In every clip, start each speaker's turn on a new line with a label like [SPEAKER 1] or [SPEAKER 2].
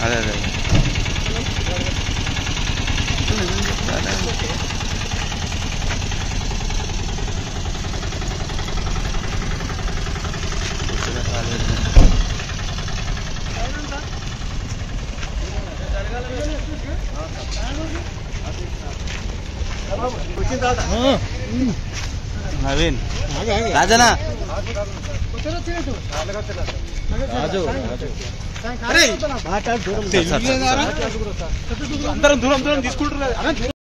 [SPEAKER 1] అదే అదే నవీన్ రాజనా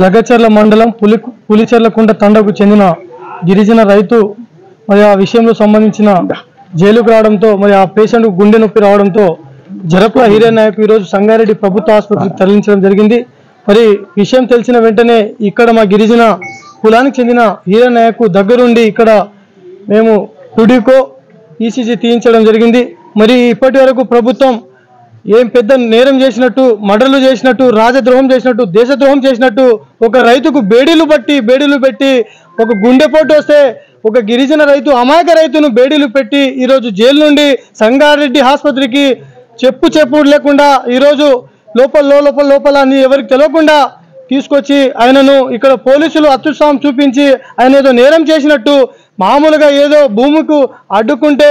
[SPEAKER 2] లగచర్ల మండలం పులిచెర్లకుంట తండకు చెందిన గిరిజన రైతు మరి ఆ విషయంలో సంబంధించిన జైలుకు రావడంతో మరి ఆ పేషెంట్ గుండె నొప్పి రావడంతో జరపుల హీరానాయక్ ఈరోజు సంగారెడ్డి ప్రభుత్వ ఆసుపత్రికి తరలించడం జరిగింది. మరి విషయం తెలిసిన వెంటనే ఇక్కడ మా గిరిజన కులానికి చెందిన హీరానాయక్ దగ్గరుండి ఇక్కడ మేము టుడికో ఈసీజీ తీయించడం జరిగింది. మరి ఇప్పటి వరకు ప్రభుత్వం ఏం పెద్ద నేరం చేసినట్టు, మర్డర్లు చేసినట్టు, రాజద్రోహం చేసినట్టు, దేశద్రోహం చేసినట్టు ఒక రైతుకు బేడీలు పెట్టి ఒక గుండెపోటు వస్తే ఒక గిరిజన రైతు అమాయక రైతును బేడీలు పెట్టి ఈరోజు జైలు నుండి సంగారెడ్డి ఆసుపత్రికి చెప్పుడు లేకుండా ఈరోజు లోపల అని ఎవరికి తెలియకుండా తీసుకొచ్చి ఆయనను ఇక్కడ పోలీసులు అత్యుత్సాహం చూపించి ఆయన ఏదో నేరం చేసినట్టు మామూలుగా ఏదో భూమికి అడ్డుకుంటే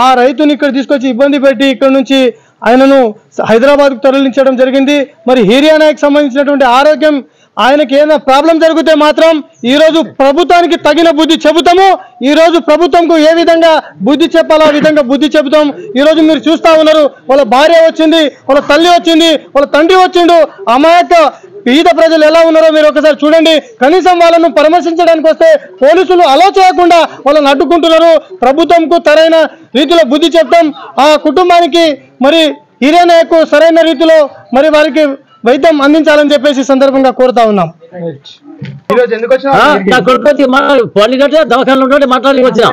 [SPEAKER 2] ఆ రైతుని ఇక్కడ తీసుకొచ్చి ఇబ్బంది పెట్టి ఇక్కడ నుంచి ఆయనను హైదరాబాద్కు తరలించడం జరిగింది. మరి హీరానాయక్ సంబంధించినటువంటి ఆరోగ్యం ఆయనకి ఏదైనా ప్రాబ్లం జరిగితే మాత్రం ఈరోజు ప్రభుత్వానికి తగిన బుద్ధి చెబుతాము. ఈరోజు ప్రభుత్వంకు ఏ విధంగా బుద్ధి చెప్పాలో ఆ విధంగా బుద్ధి చెబుతాం. ఈరోజు మీరు చూస్తా ఉన్నారు, వాళ్ళ భార్య వచ్చింది, వాళ్ళ తల్లి వచ్చింది, వాళ్ళ తండ్రి వచ్చిండు. అమాయక పేద ప్రజలు ఎలా ఉన్నారో మీరు ఒకసారి చూడండి. కనీసం వాళ్ళను పరామర్శించడానికి వస్తే పోలీసులు అలో చేయకుండా వాళ్ళని అడ్డుకుంటున్నారు. ప్రభుత్వంకు సరైన రీతిలో బుద్ధి చెప్తాం. ఆ కుటుంబానికి మరి హీరానాయక్ సరైన రీతిలో మరి వారికి వైద్యం అందించాలని చెప్పేసి సందర్భంగా కోరుతా ఉన్నాం.
[SPEAKER 3] ఈరోజు ఎందుకు వచ్చినా దవాఖానలో మాట్లాడి వచ్చినా